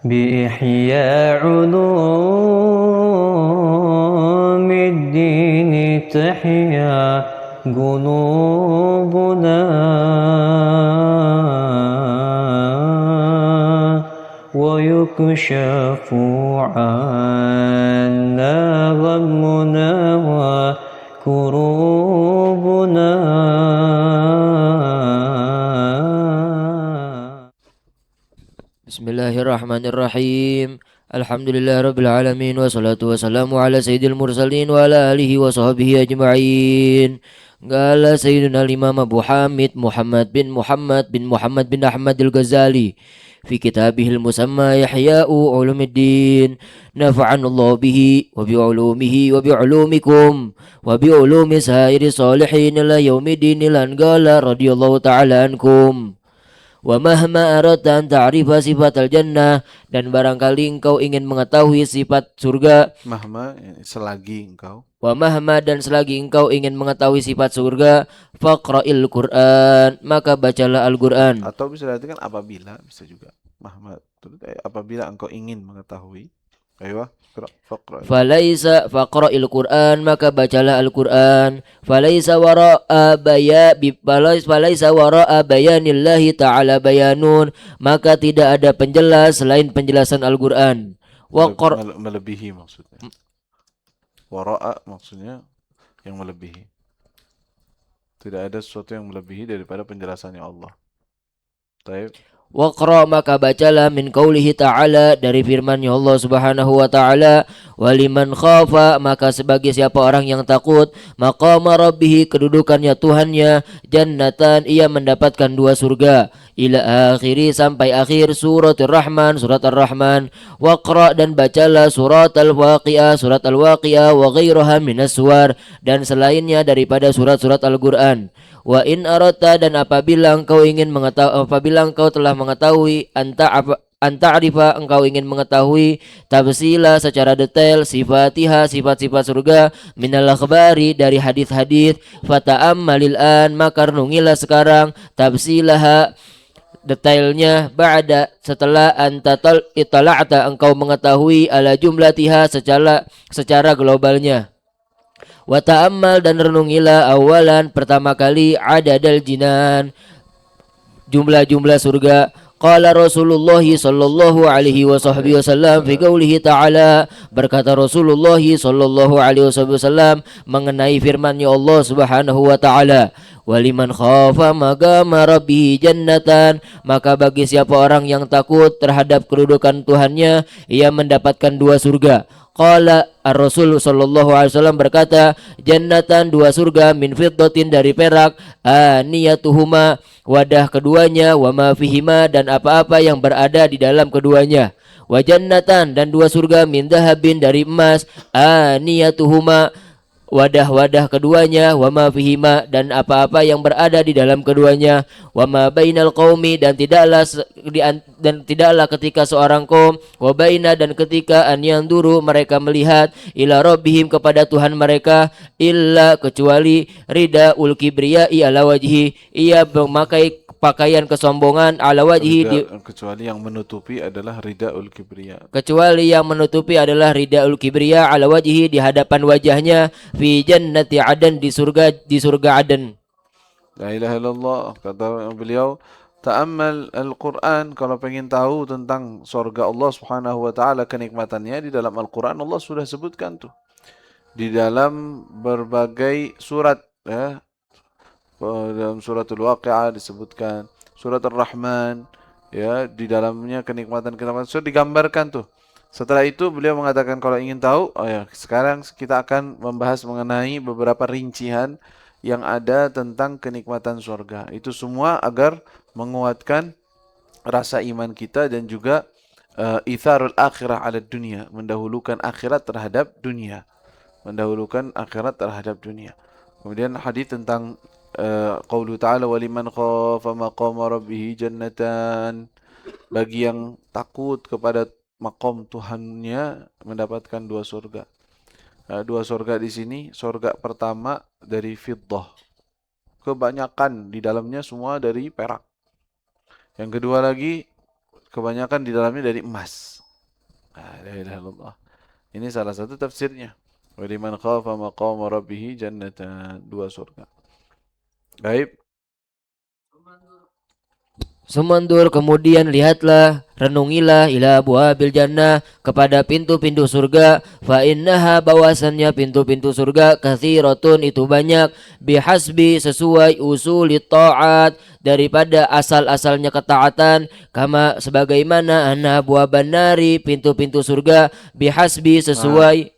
بإحياء علوم الدين تحيا قلوبنا ويكشف عنا غمنا وكروبنا. Bismillahirrahmanirrahim. Alhamdulillahirabbil alamin wassalatu wassalamu ala sayyidil mursalin wa ala alihi wa sahbihi ajma'in. Qala sayyiduna al-imam Abu Hamid Muhammad bin Ahmad al-Ghazali fi kitabihil musamma Ihya'u Ulumuddin. Nafa'anallahu bihi wa bi ulumihi wa bi ulumikum wa bi ulumi sairi salihin ila yaumiddin. Lan qala radhiyallahu ta'ala ankum. Wa mahma aradta an ta'rifa sifatal jannah, dan barangkali engkau ingin mengetahui sifat surga. Mahma, selagi engkau. Wa mahma, dan selagi engkau ingin mengetahui sifat surga. Faqra'il Qur'an, maka bacalah Al-Qur'an. Atau bisa diartikan apabila, bisa juga. Mahma, apabila engkau ingin mengetahui. Ayo, faqra. Faqra'il Qur'an, maka bacalah Al-Qur'an. Falaisa wara'a bayanillahi ta'ala bayanun, maka tidak ada penjelas selain penjelasan Al-Qur'an. Melebihi maksudnya. Wara'a maksudnya yang melebihi. Tidak ada sesuatu yang melebihi daripada penjelasannya Allah. Baik. Waqra, maka bacalah min qaulihi ta'ala, dari firman-Nya Allah Subhanahu wa ta'ala. Waliman khafa, maka sebagai siapa orang yang takut, maqama rabbih, kedudukannya Tuhannya, jannatan, ia mendapatkan dua surga. Ila akhiri, sampai akhir surat Ar-Rahman. Waqra, dan bacalah surat Al-Waqi'ah wa ghairaha minas suwar, dan selainnya daripada surat-surat Al-Qur'an. Wa in aradta, dan apabila engkau telah mengetahui anta'rifa, engkau ingin mengetahui tafsila, secara detail, sifat-sifat surga, minal akhbari, dari hadis-hadis, fata'ammalil an, maka renungilah sekarang, tafsilaha, detailnya, ba'da, setelah itala'ta, engkau mengetahui, ala jumlatiha, secara globalnya. Wa ta'ammal, dan renungilah, awalan, pertama kali, adadal jinan, jumlah surga. Qala Rasulullah sallallahu alaihi wasallam fi qoulihi ta'ala, berkata Rasulullah sallallahu alaihi wasallam mengenai firman-Nya Allah Subhanahu wa ta'ala. Waliman khafa maqama rabbih jannatan, maka bagi siapa orang yang takut terhadap kedudukan Tuhannya, ia mendapatkan dua surga. Qala Ar-Rasul sallallahu alaihi wasallam berkata, jannatan, dua surga, min fiddatin, dari perak, aniyatuhuma, wadah keduanya, wa ma fihima, dan apa-apa yang berada di dalam keduanya. Wa jannatan, dan dua surga, min dahabin, dari emas, aniyatuhuma, wadah-wadah keduanya, wa ma fihima, dan apa-apa yang berada di dalam keduanya. Wa ma bainal qaumi, dan tidaklah ketika seorang kaum, wa baina, dan ketika, an yanduru, mereka melihat, ila rabbihim, kepada Tuhan mereka, illa, kecuali, ridaul kibriyai ala wajhi, ia memakai pakaian kesombongan, ala wajhi, kecuali yang menutupi adalah ridaul kibriya, ala wajhi, di hadapan wajahnya, fi jannati adan, di surga Aden. La ilaha illallah. Kata beliau, ta'ammal Al-Quran, kalau pengen tahu tentang surga Allah Subhanahu wa ta'ala, kenikmatannya, di dalam Al-Quran Allah sudah sebutkan tuh. Di dalam berbagai surat, ya. Dalam suratul Waqi'ah disebutkan, surat Ar-Rahman, ya, di dalamnya kenikmatan-kenikmatan sudah digambarkan tuh. Setelah itu beliau mengatakan kalau ingin tahu, sekarang kita akan membahas mengenai beberapa rincian yang ada tentang kenikmatan surga. Itu semua agar menguatkan rasa iman kita dan juga itharul akhirah ala dunia, mendahulukan akhirat terhadap dunia. Kemudian hadis tentang qaulu ta'ala, waliman khafa maqama rabbih jannatan, bagi yang takut kepada maqam Tuhannya mendapatkan dua surga. Dua surga di sini, surga pertama dari fiddah, kebanyakan di dalamnya semua dari perak. Yang kedua lagi, kebanyakan di dalamnya dari emas. La ilaha illallah. Ini salah satu tafsirnya. Waliman khafa maqama rabbih jannatan, 2 surga. Baik. Sumandur, kemudian lihatlah, renungilah ila abwabil jannah, kepada pintu-pintu surga. Fa innaha, bahwasannya pintu-pintu surga, katsiratun, itu banyak, bihasbi, sesuai, usulit ta'at, daripada asal-asalnya ketaatan, kama, sebagaimana, anna abwaban nari, pintu-pintu surga, bihasbi, sesuai,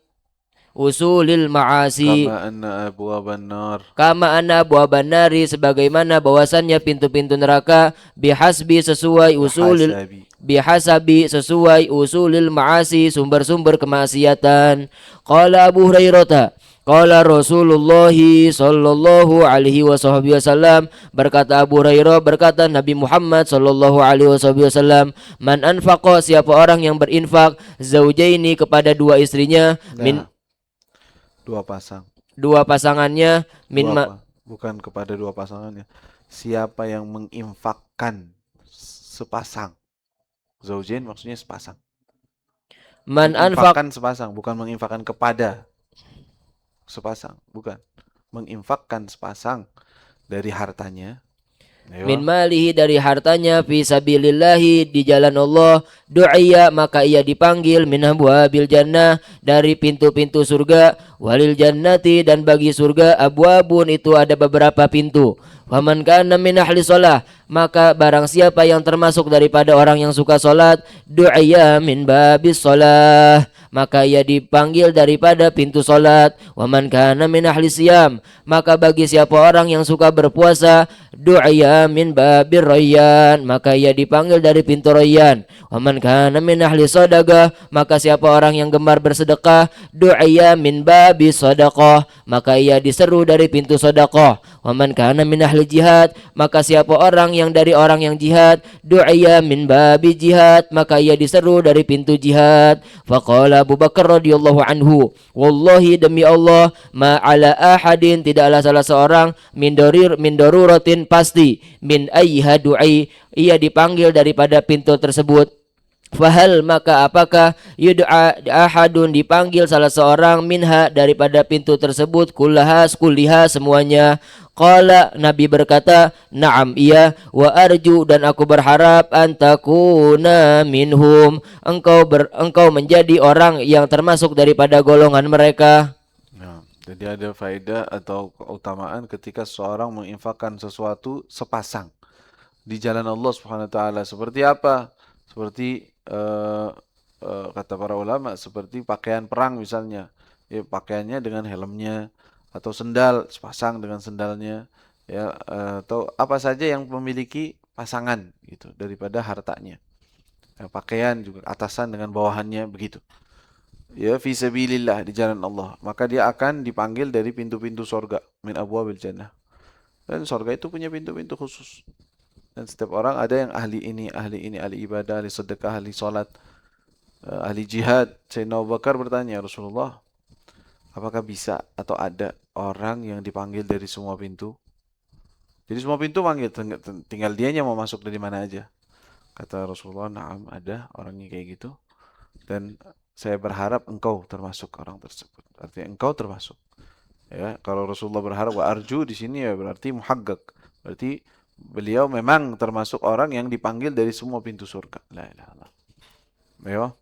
usulil ma'asi, Kama anna abwaban nar. kama ana abwaban nari, sebagaimana bahwasannya pintu-pintu neraka, bihasbi, sesuai, usulil, Hasabi. bihasabi, sesuai, usulil ma'asi, sumber-sumber kemaksiatan. Qala Abu Hurairah, qala Rasulullah sallallahu alaihi wasallam, berkata Abu Hurairah, berkata Nabi Muhammad sallallahu alaihi wasallam, man anfaqa, siapa orang yang berinfak, zaujaini, kepada 2 istrinya, min, Nah, 2 pasang. 2 pasangannya, min ma, Bukan kepada 2 pasangannya. Siapa yang menginfakkan sepasang. Zaujain maksudnya sepasang. man anfaq, Menginfakkan sepasang, bukan menginfakkan kepada sepasang, bukan. Menginfakkan sepasang dari hartanya. min malihi, dari hartanya, fi sabilillahi, di jalan Allah, du'iya, maka ia dipanggil, min abwabil jannah, dari pintu-pintu surga, walil jannati, dan bagi surga, abwabun, itu ada beberapa pintu. Faman kana min ahli shalah, maka barang siapa yang termasuk daripada orang yang suka salat, du'iya min babis shalah, maka ia dipanggil daripada pintu salat. Waman kana min ahli siyam, maka bagi siapa orang yang suka berpuasa, du'iya min babir rayyan, maka ia dipanggil dari pintu rayyan. Waman kana min ahli sadaqah, maka siapa orang yang gemar bersedekah, du'iya min babi sadaqah, maka ia diseru dari pintu sedekah. Waman kana min ahli jihad, maka siapa orang yang dari orang yang jihad, du'iya min babi jihad, maka ia diseru dari pintu jihad. Faqala Abu Bakar radhiyallahu anhu, wallahi, demi Allah, ma ala ahadin, tidaklah salah seorang, min daruratin, pasti, min ayyiha du'i, ia dipanggil daripada pintu tersebut. Fahal, maka apakah, yud'a ahadun, dipanggil salah seorang, minha, daripada pintu tersebut, kulliha semuanya. Qala, Nabi berkata, na'am, iya, wa arju, dan aku berharap, antakuna minhum, engkau menjadi orang yang termasuk daripada golongan mereka. Nah, jadi ada faedah atau keutamaan ketika seorang menginfakkan sesuatu sepasang di jalan Allah Subhanahu wa taala. Seperti apa? Seperti kata para ulama, seperti pakaian perang misalnya. Ya, pakaiannya dengan helmnya, atau sendal sepasang dengan sendalnya, ya, atau apa saja yang memiliki pasangan gitu daripada hartanya. Ya, pakaian juga atasan dengan bawahannya begitu. Ya, fi sabilillah, di jalan Allah, maka dia akan dipanggil dari pintu-pintu sorga, min abwabil jannah. Dan sorga itu punya pintu-pintu khusus. Dan setiap orang ada yang ahli ini, ahli ibadah, ahli sedekah, ahli salat, ahli jihad. Sayyidina Abu Bakar bertanya, Rasulullah, apakah bisa atau ada orang yang dipanggil dari semua pintu? Jadi semua pintu panggil, tinggal dianya mau masuk dari mana aja. Kata Rasulullah, na'am, ada orangnya kayak gitu. Dan saya berharap engkau termasuk orang tersebut. Artinya engkau termasuk. Ya, kalau Rasulullah berharap, wa arju di sini ya berarti muhaggaq. Berarti beliau memang termasuk orang yang dipanggil dari semua pintu surga. La ilaha illallah. Ayo.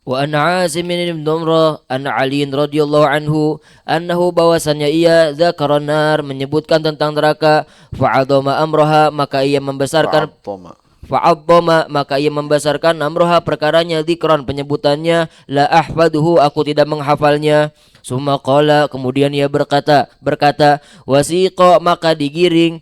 Wa an Asim bin Dumrah an Ali radhiyallahu anhu annahu, bahwasannya ia, dzakara nar, menyebutkan tentang neraka, fa'adhama amroha, maka ia membesarkan, maka ia membesarkan, amroha, perkaranya, dzikran, penyebutannya, la ahfaduhu, aku tidak menghafalnya. Summa qala, kemudian ia berkata, wasiqa, maka digiring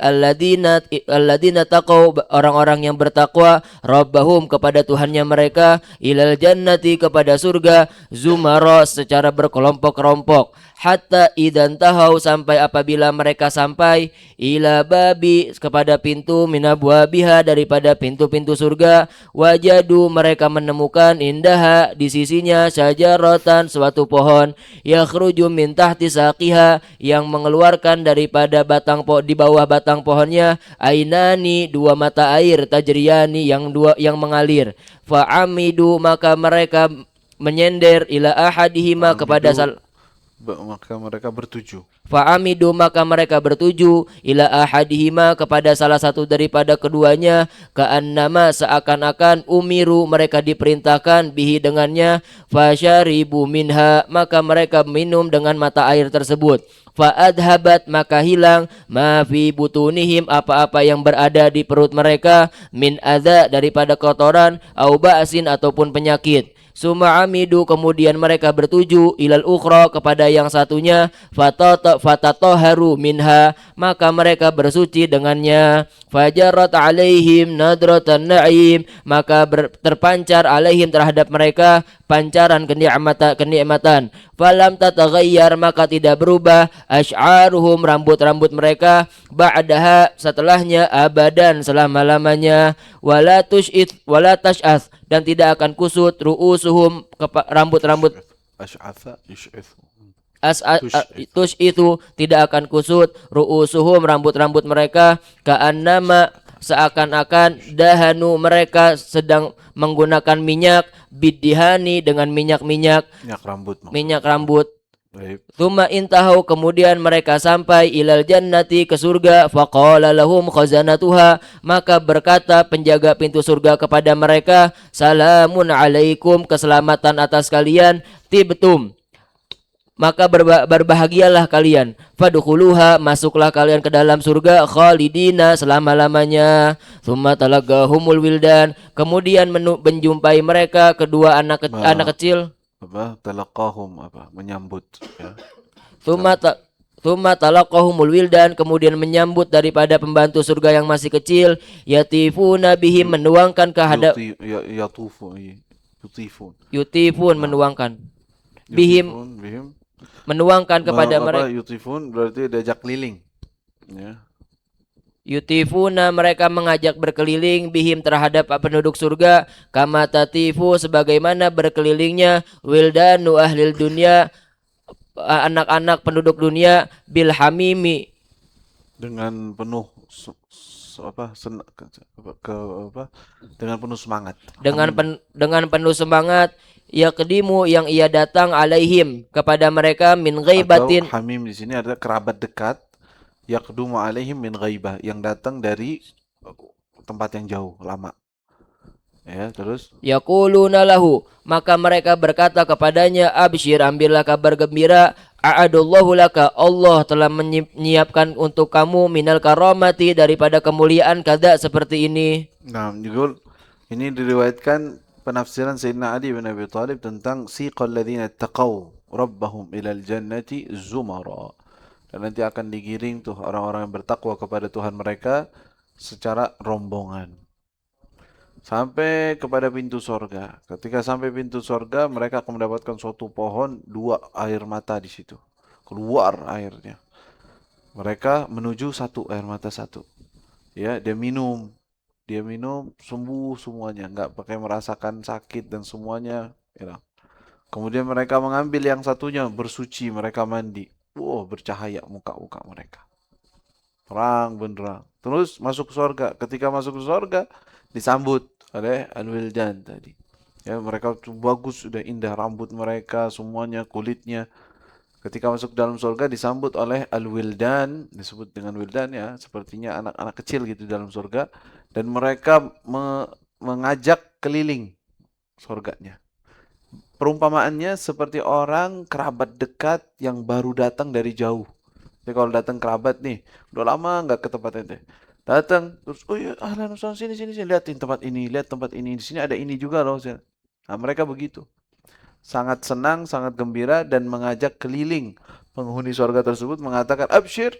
alladzina taqaw, orang-orang yang bertakwa, rabbahum, kepada Tuhannya mereka, ilal jannati, kepada surga, zumara, secara berkelompok-kelompok, hatta idan tahau sampai apabila mereka sampai ila babi kepada pintu minabwabiha daripada pintu-pintu surga wajadu mereka menemukan indaha di sisinya syajaratan suatu pohon yakhruju min tahti saqiha yang mengeluarkan daripada di bawah batang pohonnya ainani dua mata air tajriyani yang mengalir fa'amidu maka mereka menyender ila ahadihima kepada Maka mereka bertuju. Fa'amidu maka mereka bertuju ila ahadihima kepada salah satu daripada keduanya ka'annama seakan-akan umiru mereka diperintahkan bihi dengannya fasyaribu minha maka mereka minum dengan mata air tersebut fa'adhabat maka hilang ma fi butunihim apa-apa yang berada di perut mereka min adza daripada kotoran au ba'sin ataupun penyakit. Suma amidu kemudian mereka bertuju ilal ukhra kepada yang satunya fatatoharu minha maka mereka bersuci dengannya fajarat alaihim nadratan na'im maka terpancar alaihim terhadap mereka pancaran kenikmatan falam tataghayyar maka tidak berubah asy'aruhum rambut-rambut mereka ba'daha setelahnya abadan selama-lamanya wala tash'ath dan tidak akan kusut ru'usuhum rambut-rambut Ash'atha yush'ithu. tush itu tidak akan kusut ru'usuhum rambut-rambut mereka ka'annama seakan-akan dahanu mereka sedang menggunakan minyak bidihani dengan minyak rambut. Baik. Tsumma intahau kemudian mereka sampai ilal jannati ke surga faqala lahum khazanatuha maka berkata penjaga pintu surga kepada mereka salamun alaikum keselamatan atas kalian tibtum maka berbahagialah kalian fadkhuluha masuklah kalian ke dalam surga khalidina selama-lamanya tsumma talaqahumul wildan kemudian menjumpai mereka kedua anak kecil Talaqahum menyambut ya. Tsumma talaqahumul wildan kemudian menyambut daripada pembantu surga yang masih kecil yatifuna bihim menuangkan kehadap yutifun menuangkan bihim menuangkan kepada mereka yutifun berarti diajak keliling ya. Yutifuna mereka mengajak berkeliling bihim terhadap penduduk surga kama tatifu sebagaimana berkelilingnya wildanu ahlil dunya anak-anak penduduk dunia bil hamimi dengan penuh dengan penuh semangat dengan penuh semangat yaqdimu yang ia datang alaihim kepada mereka min ghaibatin atau hamim di sini ada kerabat dekat yaqdumu alaihim min ghaibah yang datang dari tempat yang jauh lama ya terus yaquluna lahu maka mereka berkata kepadanya absyir ambillah kabar gembira a'adallahu laka Allah telah menyiapkan untuk kamu minal karamati daripada kemuliaan kada seperti ini. Nah juga ini diriwayatkan penafsiran Sayyidina Ali bin Abi Thalib tentang siqal ladzina taqaw rabbahum ilal jannati zumara. Dan nanti akan digiring tuh orang-orang yang bertakwa kepada Tuhan mereka secara rombongan sampai kepada pintu sorga. Ketika sampai pintu sorga, mereka akan mendapatkan suatu pohon, dua air mata di situ. Keluar airnya. Mereka menuju satu air mata satu. Ya, dia minum sembuh semuanya, nggak pakai merasakan sakit dan semuanya. Ya. Kemudian mereka mengambil yang satunya, bersuci, mereka mandi. Wow, bercahaya muka-muka mereka. Terang benderang. Terus masuk ke surga. Ketika masuk ke surga, disambut oleh al-wildan tadi. Ya, mereka bagus, sudah indah rambut mereka, semuanya, kulitnya. Ketika masuk dalam surga disambut oleh al-wildan, disebut dengan wildan ya, sepertinya anak-anak kecil gitu dalam surga, dan mereka mengajak keliling surganya. Perumpamaannya seperti orang kerabat dekat yang baru datang dari jauh. Jadi kalau datang kerabat nih, udah lama nggak ke tempat ente. Datang terus, oh ya, ahlan sini lihatin tempat ini, lihat tempat ini. Di sini ada ini juga loh. Nah, mereka begitu. Sangat senang, sangat gembira dan mengajak keliling penghuni surga tersebut mengatakan, "Absyir,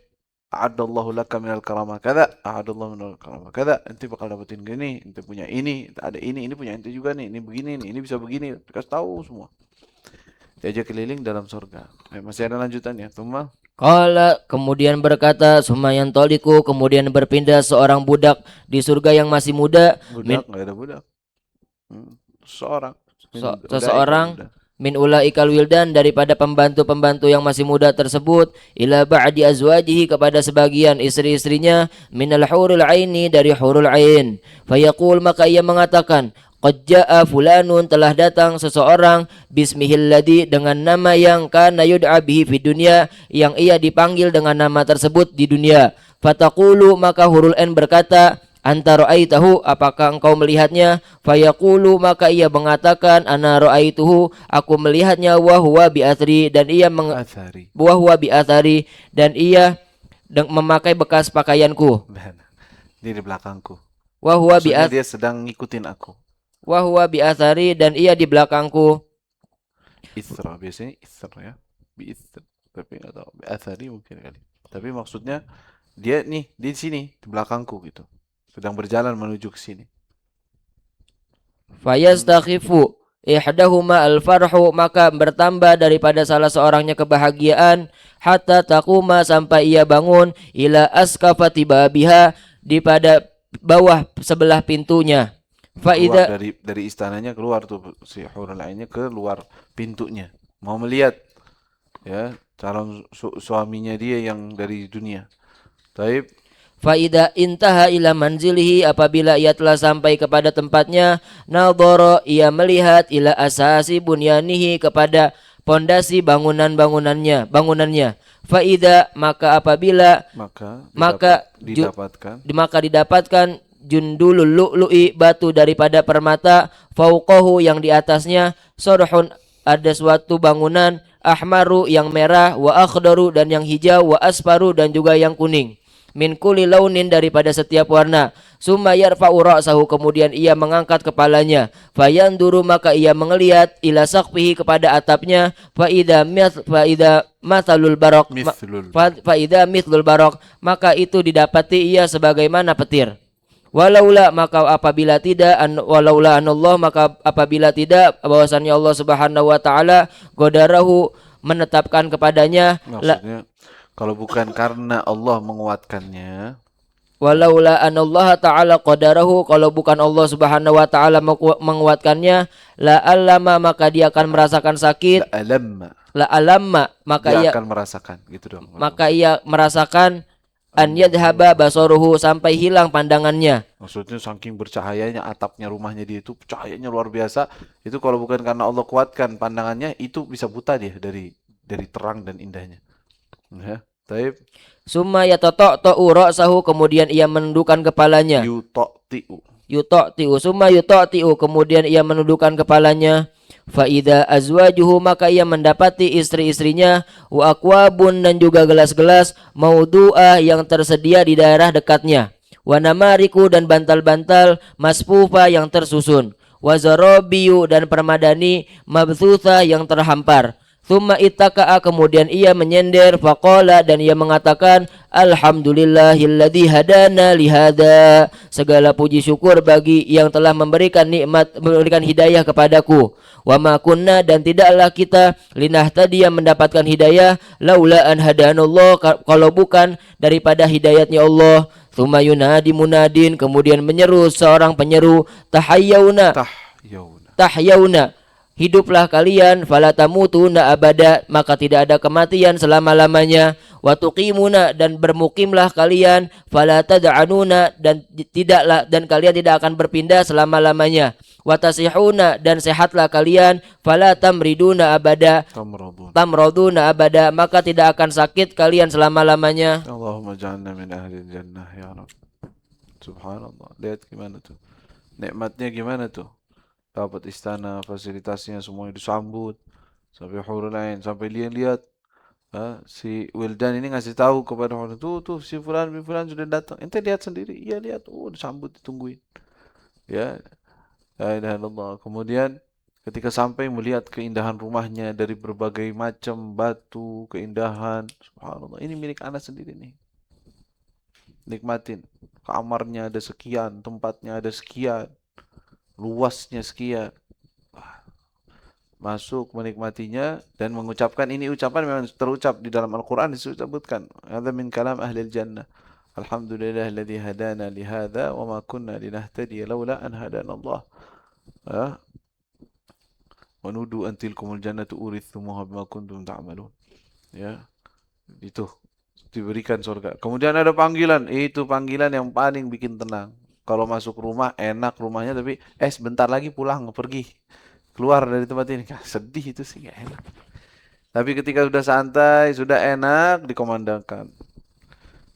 a'adallahu laka minal karamah kada, a'adallahu minal karamah kada." Ente bakal dapetin gini, ente punya ini, ada ini punya ente juga nih, ini begini nih, ini bisa begini. Dikasih tahu semua. diajak keliling dalam surga. Masih ada lanjutannya. Tuma Qala kemudian berkata Sumayan toliku kemudian berpindah seorang budak di surga yang masih muda budak, nggak ada budak. Seorang seseorang min ulaikal wildan daripada pembantu-pembantu yang masih muda tersebut ila ba'di azwajihi kepada sebagian istri-istrinya minal hurul aini dari hurul ain fayaqul maka ia mengatakan qad jaa fulanun telah datang seseorang bismihilladzi dengan nama yang kana yud'a bihi fid dunya yang ia dipanggil dengan nama tersebut di dunia fataqulu maka hurul ain berkata anta ra'aitahu apakah engkau melihatnya fayaqulu maka ia mengatakan ana ra'aituhu aku melihatnya wa huwa bi athri dan ia athari. wa huwa bi athari dan ia memakai bekas pakaianku Dia di belakangku. wa huwa bi dia sedang ngikutin aku. wa huwa bi athari dan ia di belakangku. Isra biasanya isra ya. Bi isra. Tapi enggak tahu bi athari mungkin kali. Tapi maksudnya dia nih di sini di belakangku gitu. Sedang berjalan menuju ke sini. Fayastakhifu ihdahuma al-farhu maka bertambah daripada salah seorangnya kebahagiaan hatta taquma sampai ia bangun ila askafati babiha di pada bawah sebelah pintunya. Keluar dari istananya keluar tuh si hurul ainnya keluar pintunya. Mau melihat ya calon suaminya dia yang dari dunia. Taib Faida intaha ila manzilihi apabila ia telah sampai kepada tempatnya nadhara ia melihat ila asasi bunyanihi kepada pondasi bangunannya faida maka apabila didapatkan jundulul lu'lu'i batu daripada permata fauqahu yang di atasnya sorhun ada suatu bangunan ahmaru yang merah wa akhdaru dan yang hijau wa asfaru dan juga yang kuning min kulli launin daripada setiap warna summa yarfa'u ra'sahu kemudian ia mengangkat kepalanya fayanduru maka ia mengelihat ila saqfihi kepada atapnya fa idza mathalul baraq fa idza mithlul baraq maka itu didapati ia sebagaimana petir walaula maka apabila tidak walaula anallah maka apabila tidak bahwasannya Allah Subhanahu wa taala godarahu menetapkan kepadanya maksudnya kalau bukan karena Allah menguatkannya walaula anallaha ta'ala qadarahu kalau bukan Allah Subhanahu wa taala menguatkannya la alama maka dia akan merasakan sakit la alamma maka dia akan merasakan gitu dong maka ia merasakan an yadhhaba basaruhu sampai hilang pandangannya maksudnya saking bercahayanya atapnya rumahnya dia itu cahayanya luar biasa itu kalau bukan karena Allah kuatkan pandangannya itu bisa buta dia dari terang dan indahnya. Ya, taib. Summa yata'u ra'sahu kemudian ia menundukkan kepalanya. Yuta'tiu. Summa yuta'tiu kemudian ia menundukkan kepalanya. Fa idza azwajuhu maka ia mendapati istri-istrinya wa akwabun dan juga gelas-gelas maudu'ah yang tersedia di daerah dekatnya. Wa namariku dan bantal-bantal masfufa yang tersusun. Wa zarabiyu dan permadani mabthutha yang terhampar. Thumma ittaka'a kemudian ia menyender faqala dan ia mengatakan alhamdulillahilladzi hadana lihada segala puji syukur bagi yang telah memberikan nikmat memberikan hidayah kepadaku wa ma kunna dan tidaklah kita linahtadiya mendapatkan hidayah laula an hadanallah kalau bukan daripada hidayatnya Allah. Thumma yunadi munadin kemudian menyeru seorang penyeru tahayyuna hiduplah kalian fala tamutuna abada maka tidak ada kematian selama-lamanya wa tuqimuna dan bermukimlah kalian fala tad'anuna dan kalian tidak akan berpindah selama-lamanya wa tasihuna dan sehatlah kalian fala tamriduna abada tamraduna abada maka tidak akan sakit kalian selama-lamanya. Allahumma ja'alna min ahli jannah ya Rabb. Subhanallah. Lihat gimana tuh nikmatnya gimana tuh dapat istana, fasilitasnya semuanya disambut sampai hurul ain, sampai dia lihat si Wildan ini ngasih tahu kepada orang tuh si fulan sudah datang, ente lihat sendiri, iya lihat, disambut ditungguin, ya, la ilaha illallah. Kemudian ketika sampai melihat keindahan rumahnya dari berbagai macam batu, keindahan, subhanallah, ini milik anak sendiri nih, nikmatin, kamarnya ada sekian, tempatnya ada sekian, luasnya sekian, masuk menikmatinya dan mengucapkan ini ucapan memang terucap di dalam Al-Qur'an disebutkan. Hadza min kalam ahli jannah. Alhamdulillahilladzi hadana li hadza wa ma kunna linahtadiya laula an hadana Allah. Ya. Wa nudu an tilkumul jannatu urithumuha bima kuntum ta'malun. Ya. Itu diberikan surga. Kemudian ada panggilan, itu panggilan yang paling bikin tenang. Kalau masuk rumah enak rumahnya tapi sebentar lagi pulang pergi. Keluar dari tempat ini. Sedih itu sih, gak enak. Tapi ketika sudah santai, sudah enak, dikomandangkan.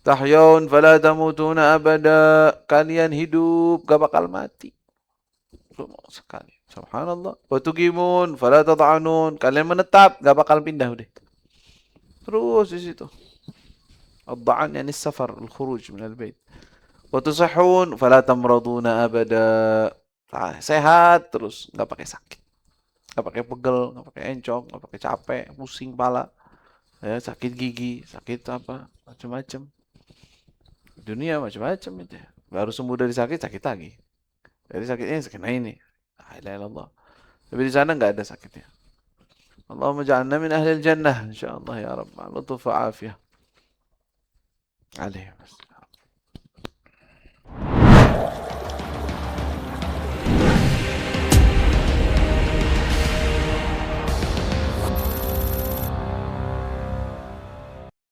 Tahyaun fala tamutuna abada. Kalian hidup, gak bakal mati. Lama sekali. Subhanallah. Wa tuqimun fala tata'anun. Kalian menetap, gak bakal pindah udah. Terus di situ. Ad-da'an yani safar, al-khuruj min al-bait. Wa tusihhun fala tamraduna abada. Sehat terus, gak pakai sakit. Gak pakai pegel, gak pakai encok, gak pakai capek, pusing kepala, ya, sakit gigi, sakit apa, macam-macam. Dunia macam-macam itu. Baru sembuh dari sakit, sakit lagi. Dari sakitnya sakit ini. La ilaha illallah. Tapi di sana nggak ada sakitnya. Allahumma ja'alna min ahli jannah insyaallah ya rabb. Lutuf wa afiyah. Alaihi wasallam.